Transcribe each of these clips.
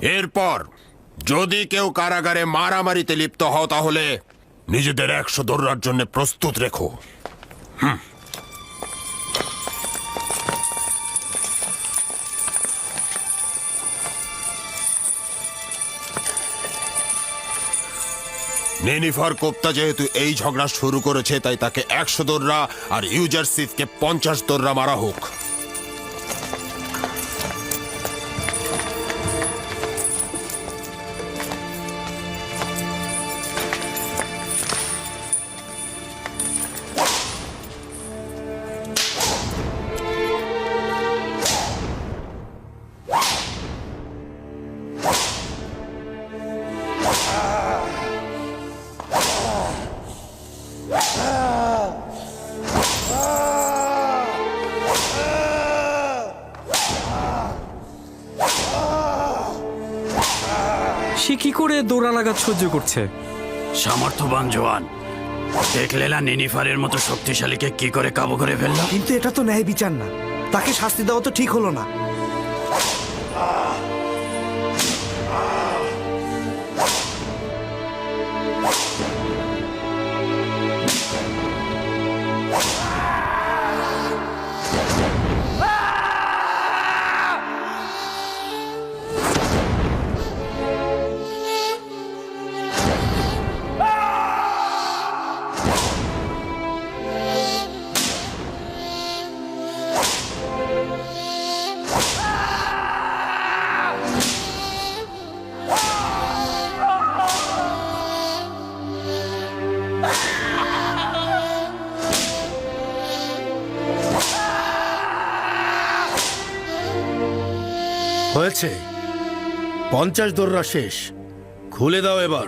এরপর যদি কেউ কারাগারে মারামারিতে লিপ্ত হও তাহলে নিজেদের 100 দৌড়ার জন্য প্রস্তুত রেখো। নেনিফার কোপ্তা যেহেতু এই ঝগড়া শুরু করেছে তাই তাকে 100 দৌড়া আর ইউজারসিফকে 50 দৌড়া মারা হোক। সে কি করে দৌড়ালাঘাত সহ্য করছে? সামর্থ্যবান জওয়ান। দেখলে না নেনিফারের মতো শক্তিশালীকে কি করে কাবু করে ফেললো। কিন্তু এটা তো ন্যায় বিচার না, তাকে শাস্তি দেওয়া তো ঠিক হলো না। হয়েছে, 50 দৌড়া শেষ। খুলে দাও এবার।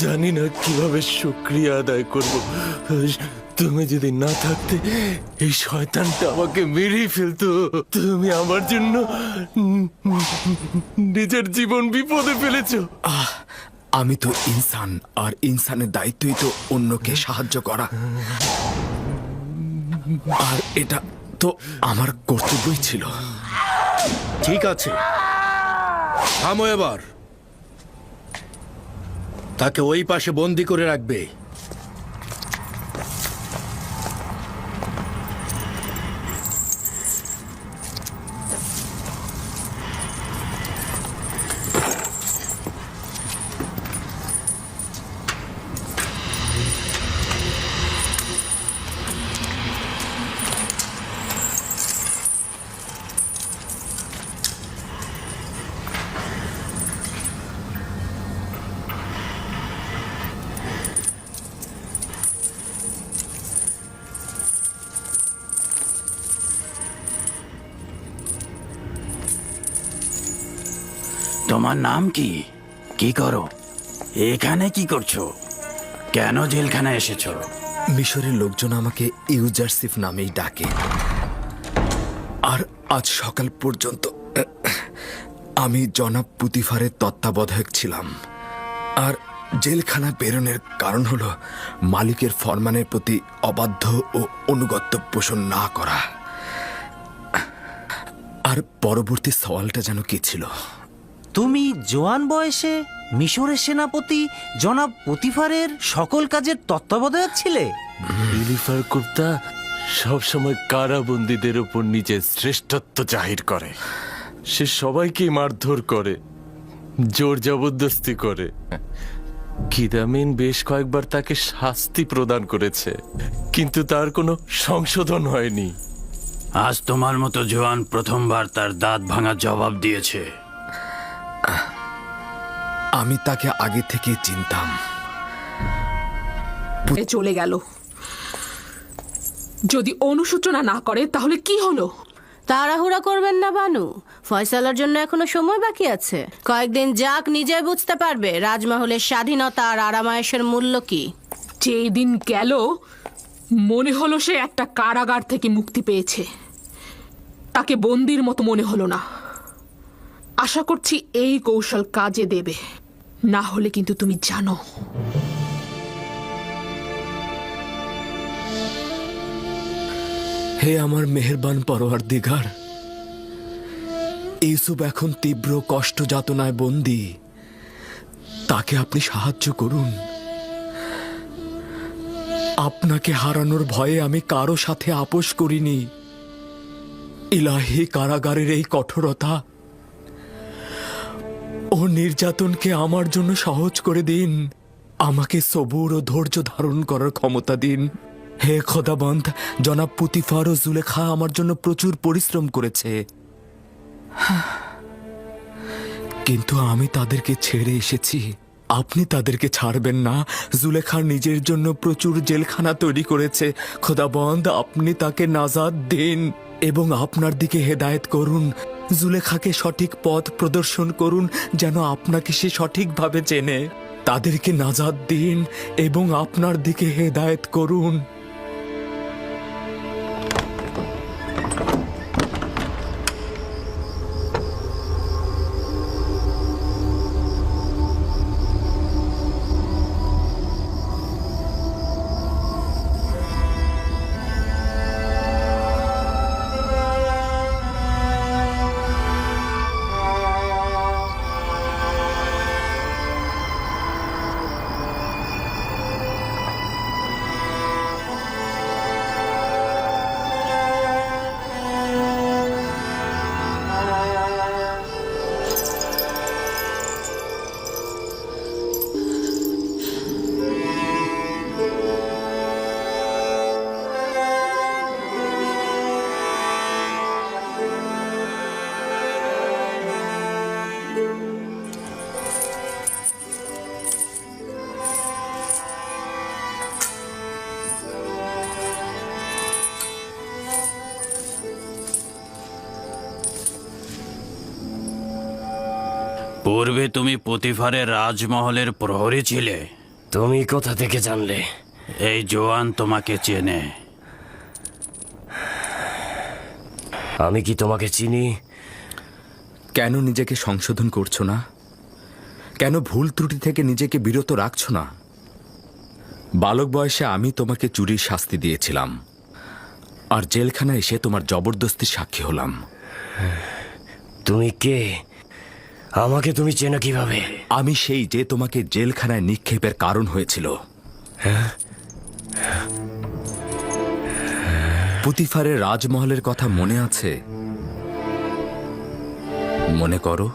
জানি না কিভাবে শুকরিয়া আদায় করব। তুমি যদি না থাকতে এই শয়তানটা আমাকে মেরেই ফেলতো। তুমি আমার জন্য নিজের জীবন বিপদে ফেলেছো। আমি তো ইনসান, আর ইনসানের দায়িত্বই তো অন্যকে সাহায্য করা, আর এটা তো আমার কর্তব্যই ছিল। ঠিক আছে, থামো এবার। তাকে ওই পাশে বন্দি করে রাখবে। তোমার নাম কি? কি করো এখানে? কি করছো? কেন জেলখানায় এসেছো? মিশরের লোকজন আমাকে ইউজারসিফ নামেই ডাকে, আর আজ সকাল পর্যন্ত আমি জনাব পুতিফারের তত্ত্বাবধায়ক ছিলাম। আর জেলখানা বেরোনোর কারণ হলো মালিকের ফরমানের প্রতি অবাধ্য ও অনুগত্য পোষণ না করা। আর পরবর্তী সওয়ালটা যেন কি ছিল? তুমি জোয়ান বয়সে মিশরের সেনাপতি জনাব পুতিফারের সকল কাজের তত্ত্বাবধায়ক ছিলে? ইলিফার কুপ্তা সবসময় কারাবন্দীদের উপর নিজের শ্রেষ্ঠত্ব জাহির করে। সে সবাইকে মারধর করে, জোর জবরদস্তি করে। কিদামিন বেশ কয়েকবার তাকে শাস্তি প্রদান করেছে, কিন্তু তার কোনো সংশোধন হয়নি। আজ তোমার মতো জওয়ান প্রথমবার তার দাঁত ভাঙার জবাব দিয়েছে। আমি তাকে আগে থেকে চিনতাম। চলে গেল। যদি অনুশোচনা না করে তাহলে কি হলো? তাড়াহুড়া করবেন না বানু, ফয়সালার জন্য এখনো সময় বাকি আছে। কয়েকদিন যাক, নিজেই বুঝতে পারবে রাজমহলের স্বাধীনতা আর আরামায়েশের মূল্য কি। যেই দিন গেল মনে হলো সে একটা কারাগার থেকে মুক্তি পেয়েছে। তাকে বন্দির মতো মনে হলো না। আশা করছি এই কৌশল কাজে দেবে, না হলে কিন্তু তুমি জানো হে আমার মেহেরবান পরওয়ারদিগার, ইউসুফ এখন তীব্র কষ্ট যাতনায় বন্দী, তাকে আপনি সাহায্য করুন। আপনাকে হারানোর ভয়ে আমি কারো সাথে আপোষ করিনি। ইলাহি, কারাগারের এই কঠোরতা ও নির্যাতনকে আমার জন্য সহজ করে দিন। আমাকে সবুর ও ধৈর্য ধারণ করার ক্ষমতা দিন। হে খোদাবন্ধ, জনাব পুতিফার ও জুলেখা আমার জন্য প্রচুর পরিশ্রম করেছে, কিন্তু আমি তাদেরকে ছেড়ে এসেছি। আপনি তাদেরকে ছাড়বেন না। জুলেখা নিজের জন্য প্রচুর জেলখানা তৈরি করেছে। খোদাবন্ধ, আপনি তাকে নাজাত দিন এবং আপনার দিকে হেদায়েত করুন। জুলেখাকে সঠিক পথ প্রদর্শন করুন, যেন আপনাকে সে সঠিকভাবে চেনে। তাদেরকে নাজাত দিন এবং আপনার দিকে হেদায়েত করুন। পূর্বে তুমি পুতিফারের রাজমহলের প্রহরী ছিলে। তুমি কোথা থেকে জানলে? এই জোয়ান তোমাকে চেনে। আমি কি তোমাকে চিনি? কেন নিজেকে সংশোধন করছো না? কেন ভুল ত্রুটি থেকে নিজেকে বিরত রাখছো না? বালক বয়সে আমি তোমাকে চুরির শাস্তি দিয়েছিলাম, আর জেলখানায় এসে তোমার জবরদস্তির সাক্ষী হলাম। তুমি কে? আমাকে তুমি চেনো কিভাবে? আমি সেই যে তোমাকে জেলখানায় নিক্ষেপের কারণ হয়েছিল। পুতিফারের রাজমহলের কথা মনে আছে? মনে করো।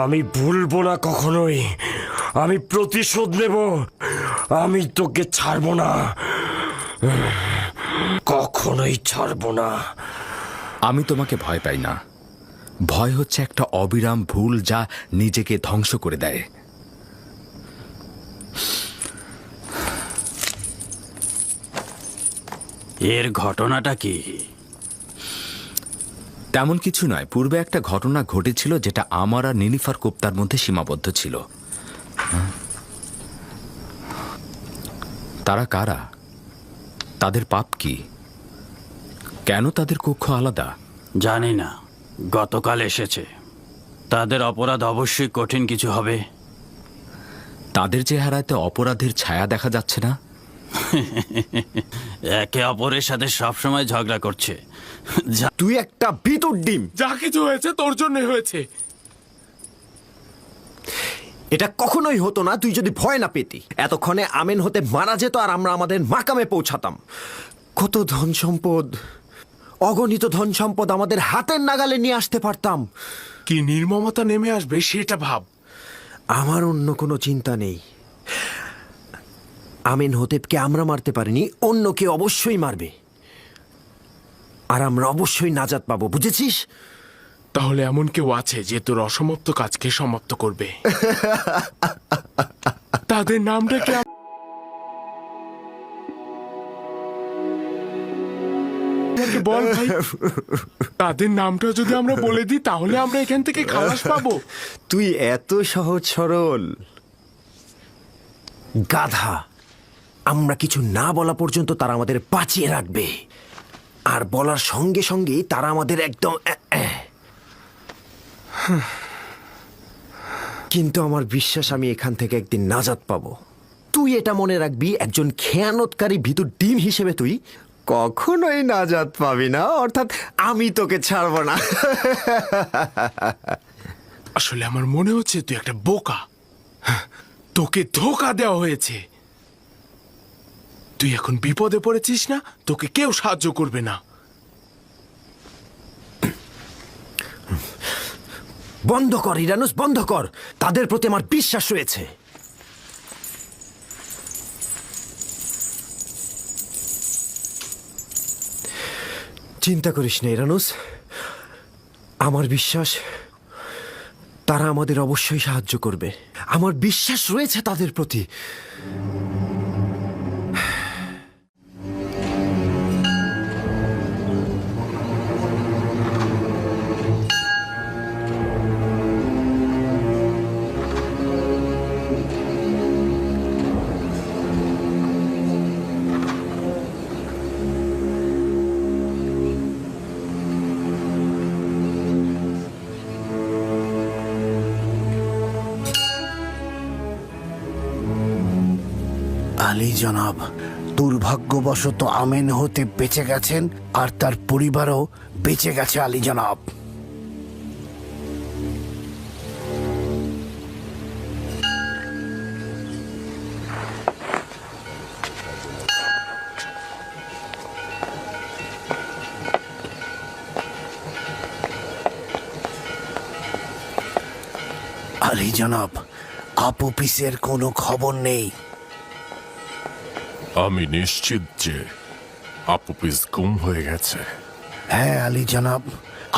আমি ভুলবো না কখনোই। আমি প্রতিশোধ নেব। আমি তোকে ছাড়বো না, কখনোই ছাড়বো না। আমি তোমাকে ভয় পাই না। ভয় হচ্ছে একটা অবিরাম ভুল যা নিজেকে ধ্বংস করে দেয়। এর ঘটনাটা কি? তেমন কিছু নয়। পূর্বে একটা ঘটনা ঘটেছিল যেটা আমার আর নিনিফার কোপ্তার মধ্যে সীমাবদ্ধ ছিল। তারা কারা? তাদের পাপ কি? কেন তাদের কক্ষ আলাদা? জানি না। গতকাল এসেছে। তাদের অপরাধ অবশ্যই কঠিন কিছু হবে। তাদের চেহারাতে অপরাধের ছায়া দেখা যাচ্ছে না। একে অপরের সাথে সবসময় ঝগড়া করছে। তুই একটা ভিতর ডিম। যা কিছু হয়েছে তোর জন্য হয়েছে। এটা কখনোই হতো না তুই যদি ভয় না পেতি। এতক্ষণে আমেন হতে মারা যেত আর আমরা আমাদের মাকামে পৌঁছাতাম। কত ধন সম্পদ, অগণিত ধন সম্পদ আমাদের হাতের নাগালে নিয়ে আসতে পারতাম। কি নির্মমতা নেমে আসবে সেটা ভাব। আমার অন্য কোনো চিন্তা নেই। আমিন হতেবকে আমরা মারতে পারিনি, অন্য কেউ অবশ্যই মারবে, আর আমরা অবশ্যই নাজাত পাবো, বুঝেছিস? তাহলে এমন কেউ আছে যে তোর অসমাপ্ত কাজকে সমাপ্ত করবে। তাদের নামটা কি? বল ভাই, তাদের নামটা যদি আমরা বলে দিই তাহলে আমরা এখান থেকে খালাস পাবো। তুই এত সহজ সরল গাধা। আমরা কিছু না বলা পর্যন্ত তারা আমাদের বাঁচিয়ে রাখবে, আর বলার সঙ্গে সঙ্গে তারা আমাদের একদম কিন্তু আমার বিশ্বাস আমি এখান থেকে একদিন নাজাত পাবো। তুই এটা মনে রাখবি, একজন খেয়ানতকারী ভিতর ডিম হিসেবে তুই কখনোই নাজাত পাবি না, অর্থাৎ আমি তোকে ছাড়বো না। আসলে আমার মনে হচ্ছে তুই একটা বোকা, তোকে ধোকা দেওয়া হয়েছে। তুই এখন বিপদে পড়েছিস না, তোকে কেউ সাহায্য করবে না। বন্ধ কর ইরানুস, বন্ধ কর। তাদের প্রতি আমার বিশ্বাস রয়েছে। চিন্তা করিস না ইরানুস, আমার বিশ্বাস তারা আমাদের অবশ্যই সাহায্য করবে। আমার বিশ্বাস রয়েছে তাদের প্রতি। আলী জনাব দুর্ভাগ্যবশত আমেন হতে বেঁচে গেছেন, আর তার পরিবারও বেঁচে গেছে আলী জনাব। আলী জনাব, আপোপিসের কোনো খবর নেই। আমি নিশ্চিত যে আপুপিস গুম হয়ে গেছে। হ্যাঁ আলী জনাব,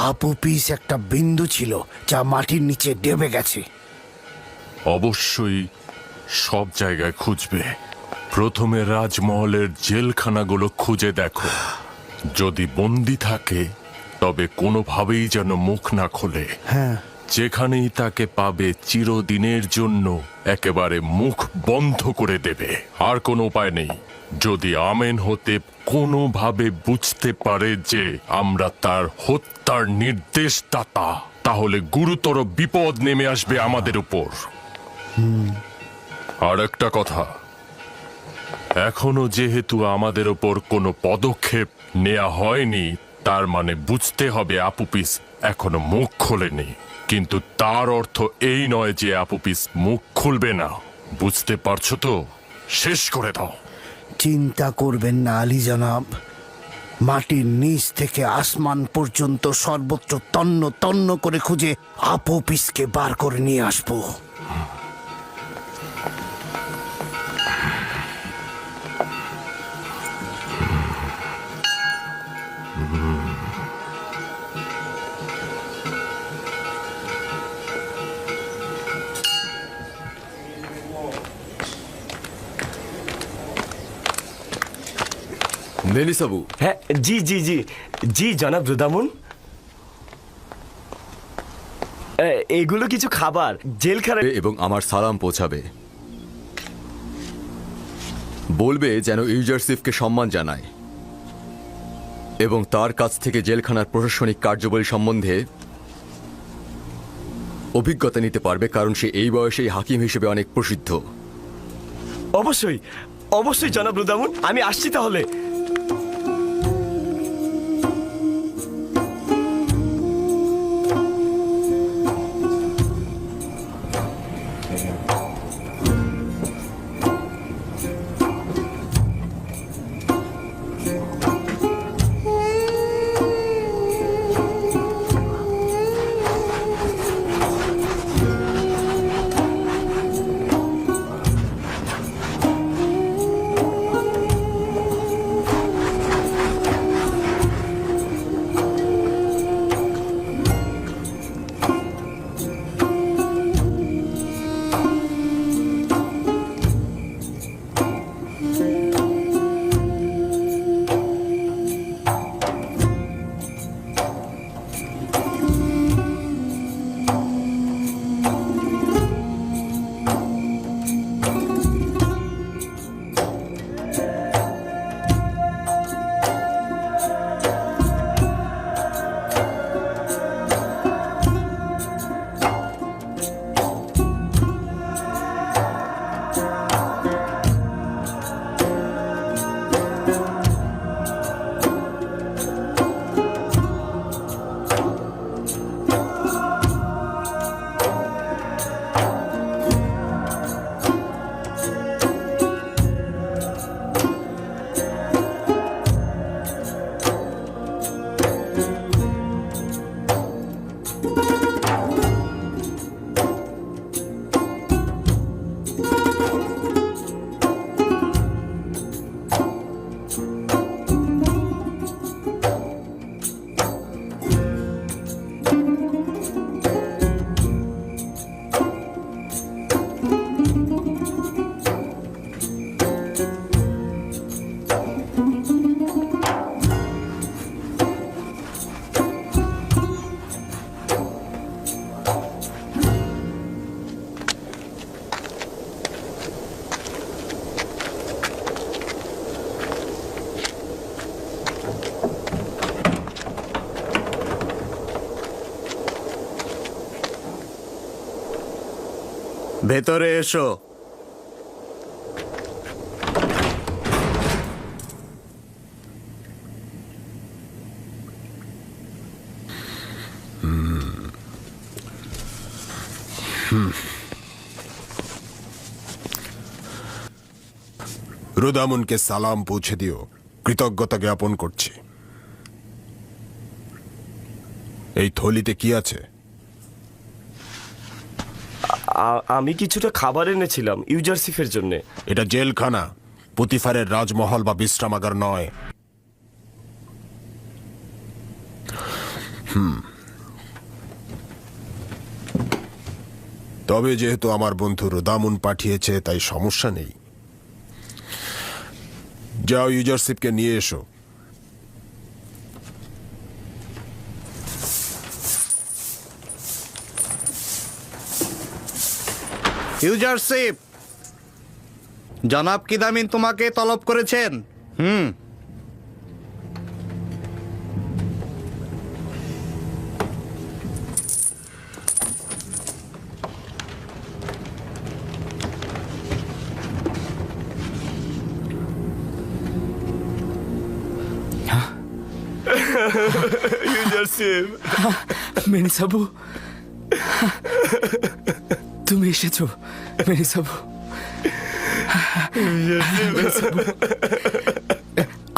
আপোপিস একটা বিন্দু ছিল যা মাটির নিচে ডেবে গেছে। অবশ্যই সব জায়গায় খুঁজবে। প্রথমে রাজমহলের জেলখানাগুলো খুঁজে দেখো, যদি বন্দি থাকে তবে কোনোভাবেই যেন মুখ না খোলে। হ্যাঁ, যেখানেই তাকে পাবে চিরদিনের জন্য একেবারে মুখ বন্ধ করে দেবে। আর কোনো উপায় নেই। যদি আমেন হতে কোনোভাবে বুঝতে পারে যে আমরা তার হত্যার নির্দেশদাতা, তাহলে গুরুতর বিপদ নেমে আসবে আমাদের উপর। আর একটা কথা, এখনো যেহেতু আমাদের উপর কোনো পদক্ষেপ নেওয়া হয়নি, তার মানে বুঝতে হবে আপুপিস এখনো মুখ খোলেনি। কিন্তু তার অর্থ এই নয় যে আপুপিস মুখ খুলবে না। বুঝতে পারছো তো? শেষ করে দাও। চিন্তা করবেন না আলী জনাব, মাটির নিচ থেকে আসমান পর্যন্ত সর্বত্র তন্ন তন্ন করে খুঁজে আপোপিসকে বার করে নিয়ে আসবো। মেলিসাবু, হ্যাঁ, জি জি জি জি জনাব রুদামুন। এগুলো কিছু খাবার জেলখানা। এবং আমার সালাম পৌঁছাবে। বলবে যেন ইউজারসিফকে সম্মান জানায় এবং তার কাছ থেকে জেলখানার প্রশাসনিক কার্যাবলী সম্বন্ধে অভিজ্ঞতা নিতে পারবে, কারণ সে এই বয়সেই হাকিম হিসেবে অনেক প্রসিদ্ধ। অবশ্যই অবশ্যই জনাব রুদামুন, আমি আসছি তাহলে। ভেতরে এসো। রুদামুনকে সালাম পৌঁছে দিও, কৃতজ্ঞতা জ্ঞাপন করছি। এই থলিতে কি আছে? আমি কিছুটা খাবার এনেছিলাম ইউজারসিফের জন্য। এটা জেলখানা, পুতিফারের রাজমহল বা বিশ্রামাগার নয়। তবে যেহেতু আমার বন্ধু রুদামুন পাঠিয়েছে তাই সমস্যা নেই। যাও, ইউজারশিপকে নিয়ে এসো। ইউজারশিপ, জনাব কিদামিন তোমাকে তলব করেছেন। ইউজারসিফ, মেনিসাবু, তুমি এসেছো মেনিসাবু।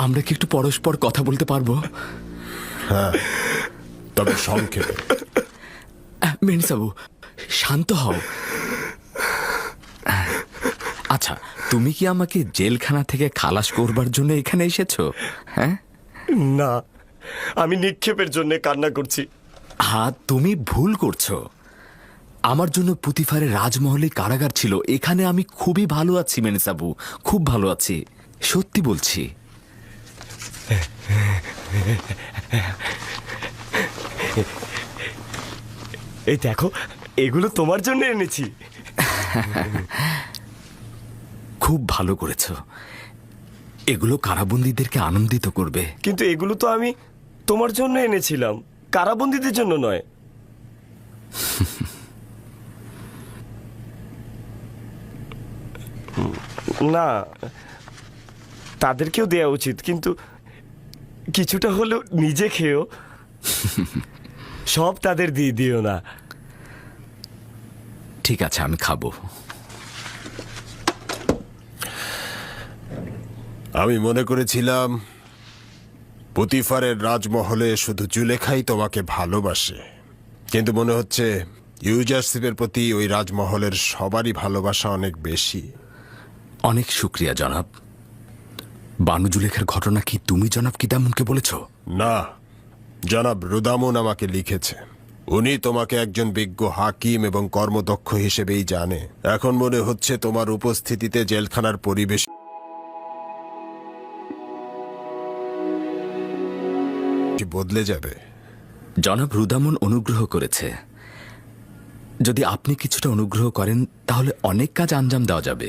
আমরা কি একটু পরস্পর কথা বলতে পারবো? হ্যাঁ, তবে সংক্ষেপে। মেনিসাবু, শান্ত হও। আচ্ছা, তুমি কি আমাকে জেলখানা থেকে খালাস করবার জন্য এখানে এসেছো? হ্যাঁ না, আমি নিক্ষেপের জন্য কান্না করছি। হ্যাঁ, তুমি ভুল করছো। আমার জন্য পুতিফারের রাজমহলে কারাগার ছিল। এখানে আমি খুবই ভালো আছি মেনিসাবু, খুব ভালো আছি, সত্যি বলছি। এই দেখো, এগুলো তোমার জন্য এনেছি। খুব ভালো করেছো। এগুলো কারাবন্দীদেরকে আনন্দিত করবে। কিন্তু এগুলো তো আমি তোমার জন্য এনেছিলাম, কারাবন্দীদের জন্য নয়। না, তাদেরকেও দেওয়া উচিত, কিন্তু কিছুটা হলেও নিজে খেয়েও। সব তাদের দিয়ে দিও না। ঠিক আছে, আমি খাবো। আমি মনে করেছিলাম পুতিফারের রাজমহলে শুধু জুলেখাই তোমাকে ভালোবাসে, কিন্তু মনে হচ্ছে ইউজারশিপের প্রতি ওই রাজমহলের সবারই ভালোবাসা অনেক বেশি। অনেক শুক্রিয়া জনাব। বানু জুলেখার ঘটনা কি তুমি জনাব কিদামুনকে বলেছ? না, জনাব রুদামুন আমাকে লিখেছে। উনি তোমাকে একজন বিজ্ঞ হাকিম এবং কর্মদক্ষ হিসেবেই জানে। এখন মনে হচ্ছে তোমার উপস্থিতিতে জেলখানার পরিবেশ বদলে যাবে। জনাব রুদামুন অনুগ্রহ করেছে। যদি আপনি কিছুটা অনুগ্রহ করেন তাহলে অনেক কাজ আঞ্জাম দেওয়া যাবে।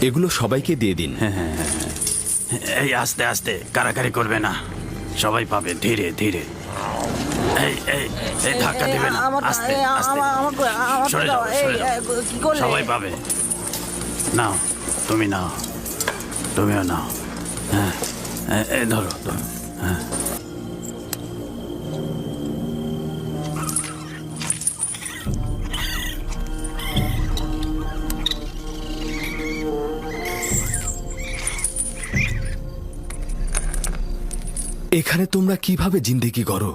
এগুলো সবাইকে দিয়ে দিন। এই আস্তে আস্তে, কারাকারি করবে না, সবাই পাবে, ধীরে ধীরে। এই এই এই ধাক্কা দিবে না, আস্তে আস্তে। সরে যাও, সরে যাও। সবাই পাবে। নাও, তুমি নাও, তুমিও নাও। হ্যাঁ, এই ধরো, ধরো। হ্যাঁ, এখানে তোমরা কিভাবে জিন্দেগি করো?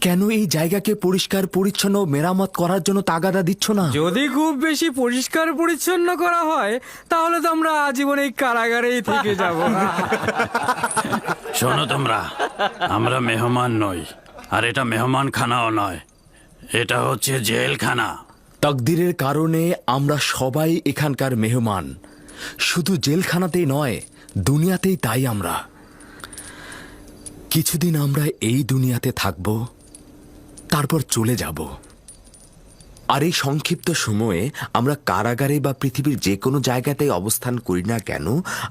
কেন এই জায়গাকে পরিষ্কার পরিচ্ছন্ন মেরামত করার জন্য তাগাদা দিচ্ছ না? যদি খুব বেশি পরিষ্কার পরিচ্ছন্ন করা হয় তাহলে তো আমরা আজীবন এই কারাগারেই থেকে যাব। শোনো তোমরা, আমরা মেহমান নই, আর এটা মেহমান খানাও নয়, এটা হচ্ছে জেলখানা। তাকদিরের কারণে আমরা সবাই এখানকার মেহমান। শুধু জেলখানাতেই নয়, দুনিয়াতেই তাই। আমরা কিছুদিন আমরা এই দুনিয়াতে থাকব, তারপর চলে যাব। আর এই সংক্ষিপ্ত সময়ে আমরা কারাগারে বা পৃথিবীর যে কোনো জায়গাতেই অবস্থান করি না কেন,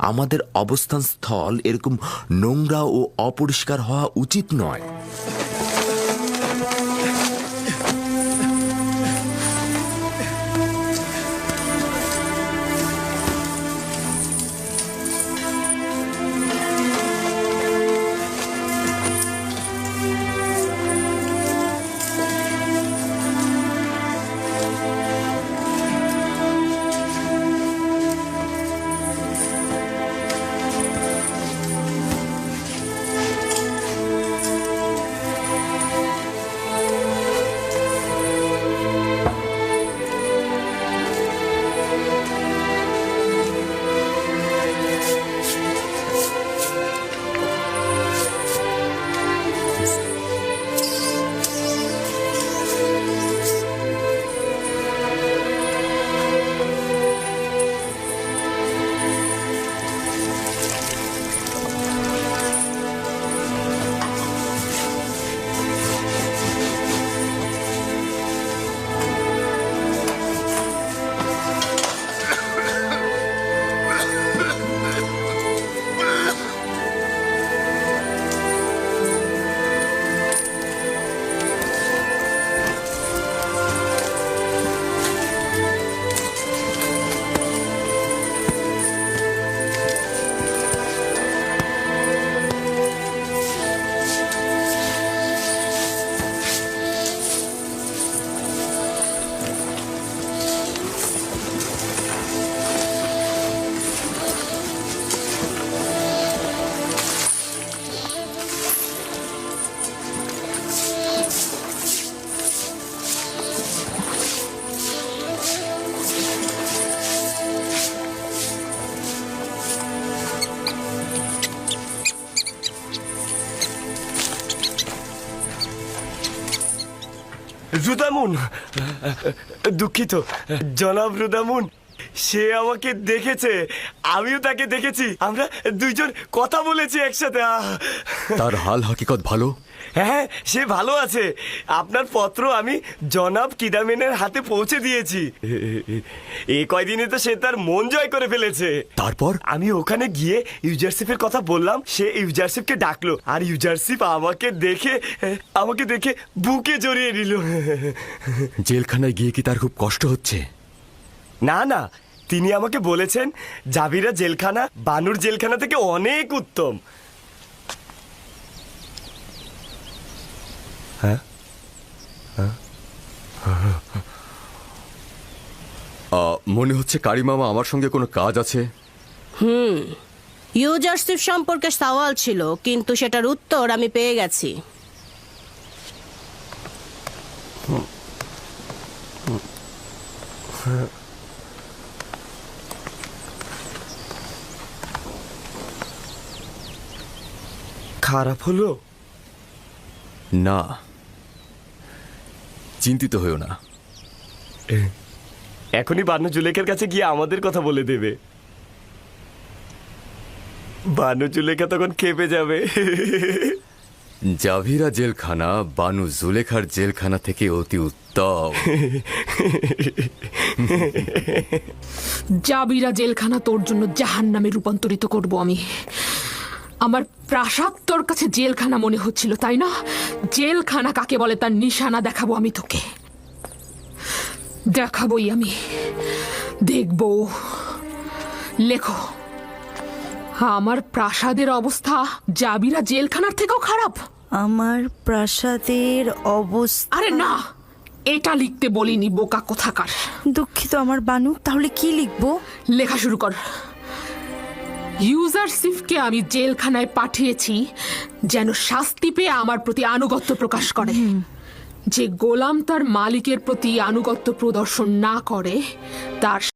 আমাদের অবস্থান স্থল এরকম নোংরা ও অপরিষ্কার হওয়া উচিত নয়। রুদামুন, দুঃখিত জনাব রুদামুন, সে আমাকে দেখেছে, আমিও তাকে দেখেছি, আমরা দুইজন কথা বলেছি একসাথে। তার হাল হাকিকত ভালো? হ্যাঁ, সে ভালো আছে। আপনার পত্র আমি জনাব কিদামেনের হাতে পৌঁছে দিয়েছি। এই কয়দিনে তো সে তার মন জয় করে ফেলেছে। তারপর আমি ওখানে গিয়ে ইউজারশিপের কথা বললাম, সে ইউজারশিপকে ডাকলো, আর ইউজারশিপ আমাকে দেখে বুকে জড়িয়ে নিল। জেলখানায় গিয়ে কি তার খুব কষ্ট হচ্ছে? না না, তিনি আমাকে বলেছেন জাবিরা জেলখানা বানুর জেলখানা থেকে অনেক উত্তম। মনে হচ্ছে কারি মামা আমার সঙ্গে কোনো কাজ আছে। ইউজারশিপ সম্পর্কে সওয়াল ছিল, কিন্তু সেটার উত্তর আমি পেয়ে গেছি। খারাপ হলো না, চিন্তিত হয়েও না। এখনই বানু জুলেখার কাছে গিয়ে আমাদের কথা বলে দেবে। বানু জুলেখা তখন খেপে যাবে। জাভিরা জেলখানা বানু জুলেখার জেলখানা থেকে অতি উত্তম। জাবিরা জেলখানা তোর জন্য জাহান্নামে রূপান্তরিত করব আমি। আমার প্রাসাদ তোর কাছে জেলখানা মনে হচ্ছিল, তাই না? জেলখানা কাকে বলে তার নিশানা দেখাবো আমি তোকে, দেখাবোই আমি, দেখবো। লেখো, আমার প্রাসাদের অবস্থা জাবিরা জেলখানার থেকেও খারাপ। আমার প্রাসাদের অবস্থা। আরে না, এটা লিখতে বলিনি, বোকা কোথাকার। দুঃখিত আমার বানু, তাহলে কি লিখবো? লেখা শুরু কর। ইউজারশিপকে আমি জেলখানায় পাঠিয়েছি যেন শাস্তি পেয়ে আমার প্রতি আনুগত্য প্রকাশ করে। যে গোলাম তার মালিকের প্রতি আনুগত্য প্রদর্শন না করে তার